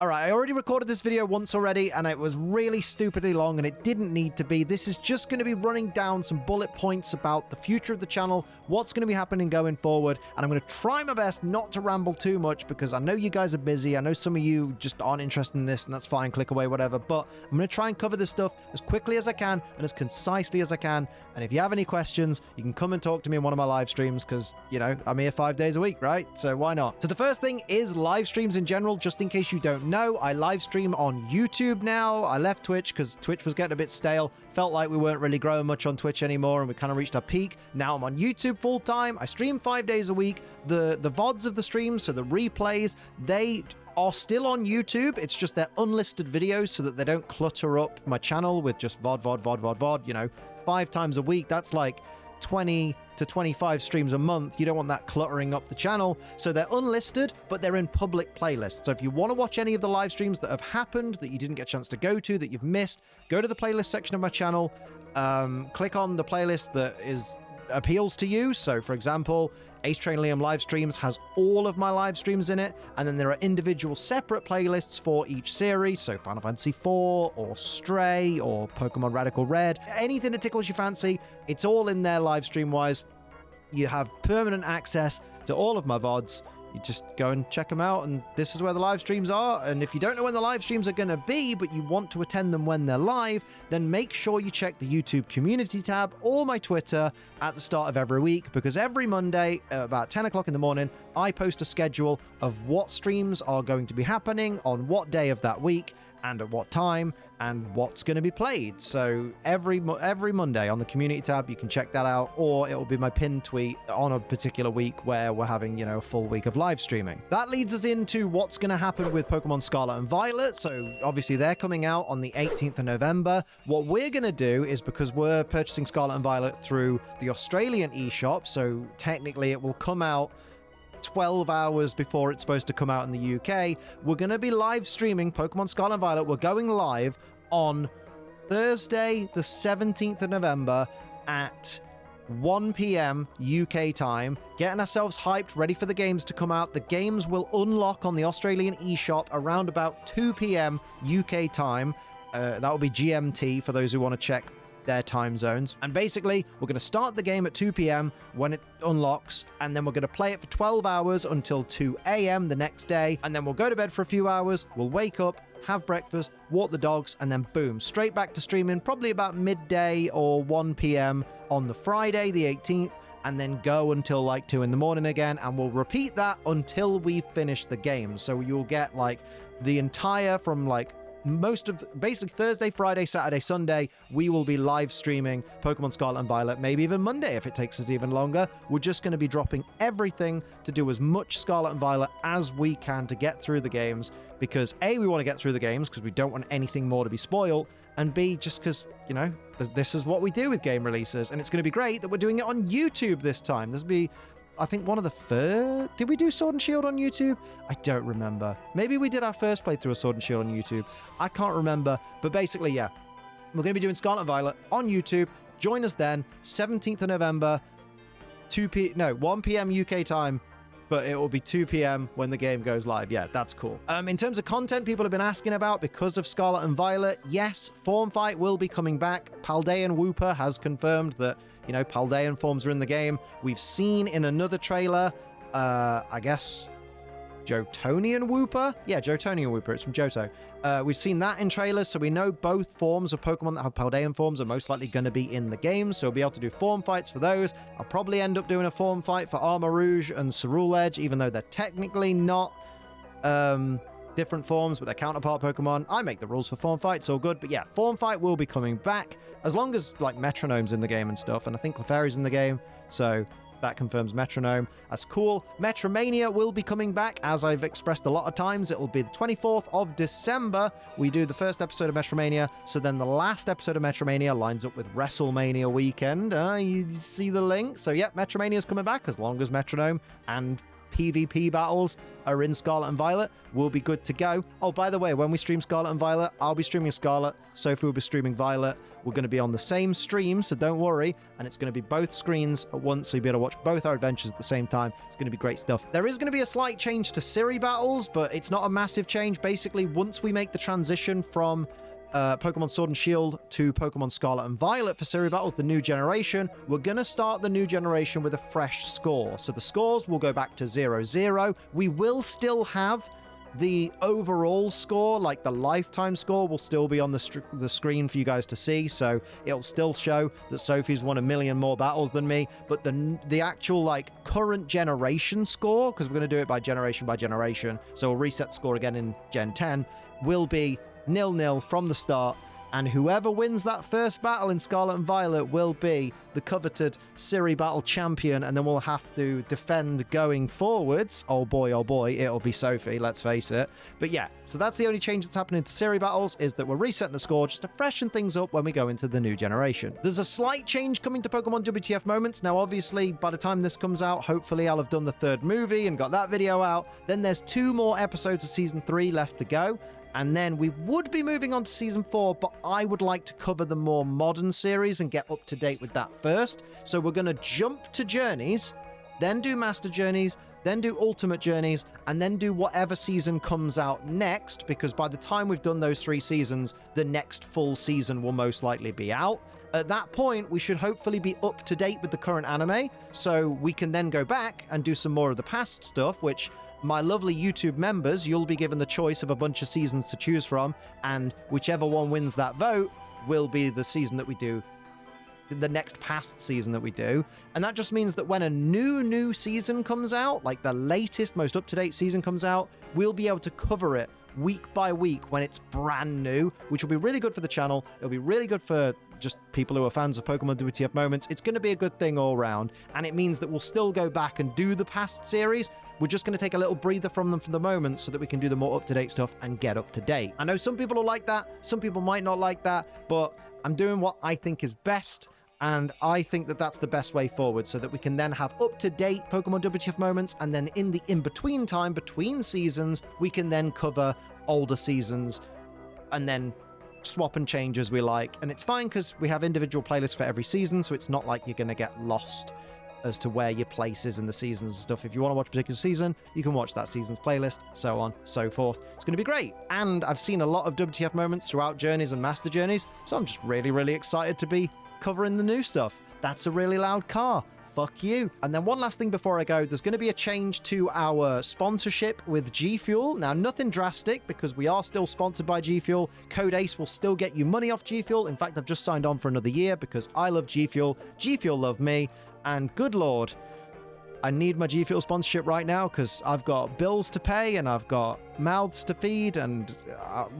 All right, I already recorded this video once already, and it was really stupidly long, and it didn't need to be. This is just going to be running down some bullet points about the future of the channel, what's going to be happening going forward, and I'm going to try my best not to ramble too much, because I know you guys are busy. I know some of you just aren't interested in this, and that's fine, click away, whatever, but I'm going to try and cover this stuff as quickly as I can, and as concisely as I can, and if you have any questions, you can come and talk to me in one of my live streams, because, you know, I'm here 5 days a week, right? So why not? So the first thing is live streams in general, just in case you don't know, I live stream on YouTube now. I left Twitch because Twitch was getting a bit stale. Felt like we weren't really growing much on Twitch anymore, and we kind of reached our peak. Now I'm on YouTube full time. I stream 5 days a week. The VODs of the streams, so the replays, they are still on YouTube. It's just they're unlisted videos so that they don't clutter up my channel with just VOD, you know, 5 times a week. That's like 20 to 25 streams a month. You don't want that cluttering up the channel. So they're unlisted, but they're in public playlists. So if you want to watch any of the live streams that have happened that you didn't get a chance to go to, that you've missed, go to the playlist section of my channel, click on the playlist that appeals to you. So for example, Ace Train Liam live streams has all of my live streams in it, and then there are individual separate playlists for each series. So Final Fantasy IV or Stray or Pokemon Radical Red, anything that tickles your fancy, it's all in there live stream wise. You have permanent access to all of my VODs. You just go and check them out, and this is where the live streams are. And if you don't know when the live streams are going to be, but you want to attend them when they're live, then make sure you check the YouTube community tab or my Twitter at the start of every week, because every Monday at about 10 o'clock in the morning, I post a schedule of what streams are going to be happening on what day of that week and at what time and what's going to be played. So every Monday on the community tab, you can check that out, or it will be my pinned tweet on a particular week where we're having, you know, a full week of live streaming. That leads us into what's going to happen with Pokemon Scarlet and Violet. So obviously they're coming out on the 18th of November. What we're going to do is, because we're purchasing Scarlet and Violet through the Australian eShop, so technically it will come out 12 hours before it's supposed to come out in the UK, we're going to be live streaming Pokemon Scarlet and Violet. We're going live on Thursday, the 17th of November at 1 p.m. UK time, getting ourselves hyped, ready for the games to come out. The games will unlock on the Australian eShop around about 2 p.m. UK time. That will be GMT for those who want to check their time zones. And basically, we're going to start the game at 2 p.m. when it unlocks, and then we're going to play it for 12 hours until 2 a.m. the next day, and then we'll go to bed for a few hours, we'll wake up, have breakfast, walk the dogs, and then boom, straight back to streaming, probably about midday or 1 p.m. on the Friday, the 18th, and then go until like 2 in the morning again, and we'll repeat that until we finish the game. So you'll get like the entire, from like most of basically Thursday, Friday, Saturday, Sunday, we will be live streaming Pokemon Scarlet and Violet, maybe even Monday if it takes us even longer. We're just going to be dropping everything to do as much Scarlet and Violet as we can to get through the games, because A, we want to get through the games because we don't want anything more to be spoiled, and B, just because, you know, this is what we do with game releases, and it's going to be great that we're doing it on YouTube this time. This will be, I think, one of the first... Did we do Sword and Shield on YouTube? I don't remember. Maybe we did our first playthrough of Sword and Shield on YouTube. I can't remember. But basically, yeah. We're going to be doing Scarlet and Violet on YouTube. Join us then. 17th of November. 1 p.m. UK time. But it will be 2 p.m. when the game goes live. Yeah, that's cool. In terms of content people have been asking about because of Scarlet and Violet, yes, Form Fight will be coming back. Paldean Wooper has confirmed that, you know, Paldean forms are in the game. We've seen in another trailer, I guess, Johtoanian Wooper? Yeah, Johtoanian Wooper. It's from Johto. We've seen that in trailers, so we know both forms of Pokemon that have Paldean forms are most likely going to be in the game, so we'll be able to do form fights for those. I'll probably end up doing a form fight for Armor Rouge and Cerule Edge, even though they're technically not different forms, but they're counterpart Pokemon. I make the rules for form fights, all good. But yeah, form fight will be coming back, as long as like Metronome's in the game and stuff, and I think Clefairy's in the game, so that confirms Metronome. That's cool. MetroMania will be coming back, as I've expressed a lot of times. It will be the 24th of December. We do the first episode of Metromania, so then the last episode of Metromania lines up with WrestleMania weekend. You see the link? So yeah, Metromania is coming back, as long as Metronome and PvP battles are in Scarlet and Violet, we'll be good to go. Oh, by the way, when we stream Scarlet and Violet, I'll be streaming Scarlet, Sophie will be streaming Violet. We're going to be on the same stream, so don't worry, and it's going to be both screens at once, so you'll be able to watch both our adventures at the same time. It's going to be great stuff. There is going to be a slight change to Siri battles, but it's not a massive change. Basically, once we make the transition from Pokemon Sword and Shield to Pokemon Scarlet and Violet for Siri battles, the new generation, we're going to start the new generation with a fresh score. So the scores will go back to 0-0. We will still have the overall score, like the lifetime score, will still be on the screen for you guys to see, so it'll still show that Sophie's won 1,000,000 more battles than me, but the actual like current generation score, because we're going to do it by generation, so we'll reset the score again in Gen 10, will be 0-0 from the start, and whoever wins that first battle in Scarlet and Violet will be the coveted Siri battle champion, and then we'll have to defend going forwards. Oh boy, it'll be Sophie, let's face it. But yeah, so that's the only change that's happening to Siri battles, is that we're resetting the score just to freshen things up when we go into the new generation. There's a slight change coming to Pokemon WTF Moments. Now, obviously, by the time this comes out, hopefully I'll have done the 3rd movie and got that video out. Then there's 2 more episodes of Season 3 left to go. And then we would be moving on to Season 4, but I would like to cover the more modern series and get up to date with that first. So we're going to jump to Journeys, then do Master Journeys, then do Ultimate Journeys, and then do whatever season comes out next, because by the time we've done those 3 seasons, the next full season will most likely be out. At that point, we should hopefully be up to date with the current anime, so we can then go back and do some more of the past stuff, which my lovely YouTube members, you'll be given the choice of a bunch of seasons to choose from, and whichever one wins that vote will be the season that we do, the next past season that we do. And that just means that when a new season comes out, like the latest, most up-to-date season comes out, we'll be able to cover it week by week when it's brand new, which will be really good for the channel. It'll be really good for just people who are fans of Pokemon WTF Moments. It's going to be a good thing all around, and it means that we'll still go back and do the past series. We're just going to take a little breather from them for the moment so that we can do the more up-to-date stuff and get up to date. I know some people will like that, some people might not like that, but I'm doing what I think is best, and I think that that's the best way forward, so that we can then have up-to-date Pokemon WTF Moments, and then in the in-between time, between seasons, we can then cover older seasons and then swap and change as we like. And it's fine because we have individual playlists for every season, so it's not like you're going to get lost as to where your place is in the seasons and stuff. If you want to watch a particular season, you can watch that season's playlist, so on, so forth. It's going to be great. And I've seen a lot of WTF Moments throughout Journeys and Master Journeys, so I'm just really excited to be covering the new stuff. That's a really loud car. Fuck you. And then one last thing before I go, there's going to be a change to our sponsorship with GFuel. Now, nothing drastic, because we are still sponsored by GFuel. Code ACE will still get you money off GFuel. In fact, I've just signed on for another year because I love GFuel. GFuel love me. And good lord, I need my GFuel sponsorship right now because I've got bills to pay and I've got mouths to feed, and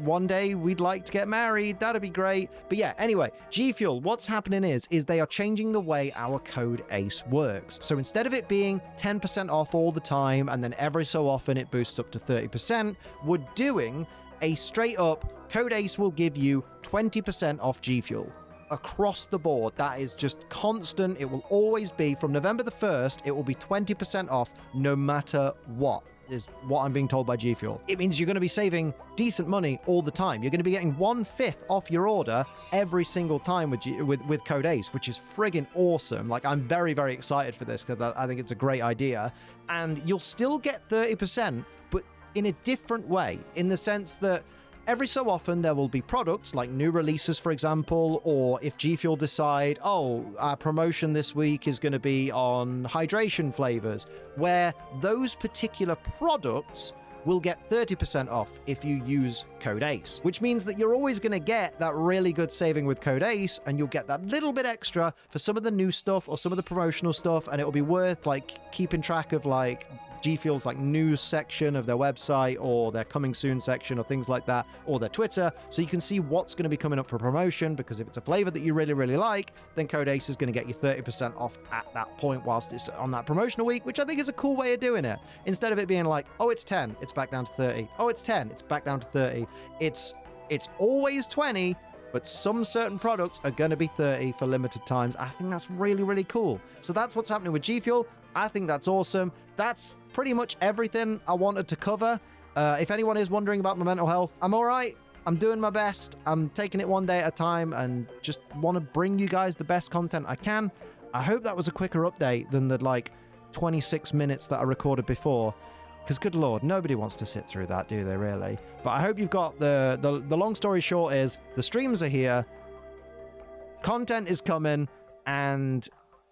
one day we'd like to get married. That'd be great. But yeah, anyway, GFuel, what's happening is they are changing the way our Code ACE works. So instead of it being 10% off all the time and then every so often it boosts up to 30%, we're doing a straight up Code ACE will give you 20% off GFuel. Across the board. That is just constant. It will always be from November the 1st. It will be 20% off no matter what, is what I'm being told by GFuel. It means you're going to be saving decent money all the time. You're going to be getting 1/5 off your order every single time with Code ACE, which is friggin' awesome. Like, I'm very excited for this because I think it's a great idea. And you'll still get 30%, but in a different way, in the sense that every so often there will be products like new releases, for example, or if GFuel decide, oh, our promotion this week is going to be on hydration flavors, where those particular products will get 30% off if you use Code ACE, which means that you're always going to get that really good saving with Code ACE, and you'll get that little bit extra for some of the new stuff or some of the promotional stuff, and it'll be worth like keeping track of like GFuel's like news section of their website or their coming soon section or things like that, or their Twitter, so you can see what's going to be coming up for promotion, because if it's a flavor that you really like, then Code ACE is going to get you 30% off at that point whilst it's on that promotional week, which I think is a cool way of doing it. Instead of it being like, oh, it's 10, it's back down to 30. Oh, it's 10, it's back down to 30. It's always 20, but some certain products are going to be 30 for limited times. I think that's really cool. So that's what's happening with GFuel. I think that's awesome. That's pretty much everything I wanted to cover. If anyone is wondering about my mental health, I'm all right. I'm doing my best. I'm taking it one day at a time and just want to bring you guys the best content I can. I hope that was a quicker update than the like 26 minutes that I recorded before. Because good lord, nobody wants to sit through that, do they really? But I hope you've got the long story short is the streams are here, content is coming, and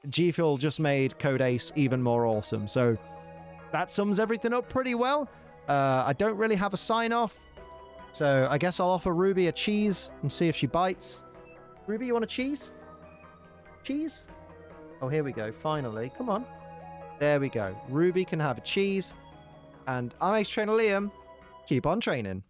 GFuel just made Code Ace even more awesome. So that sums everything up pretty well. I don't really have a sign off, so I guess I'll offer Ruby a cheese and see if she bites. Ruby, you want a cheese? Cheese? Oh, here we go. Finally, come on. There we go. Ruby can have a cheese. And I'm Ace Trainer Liam. Keep on training.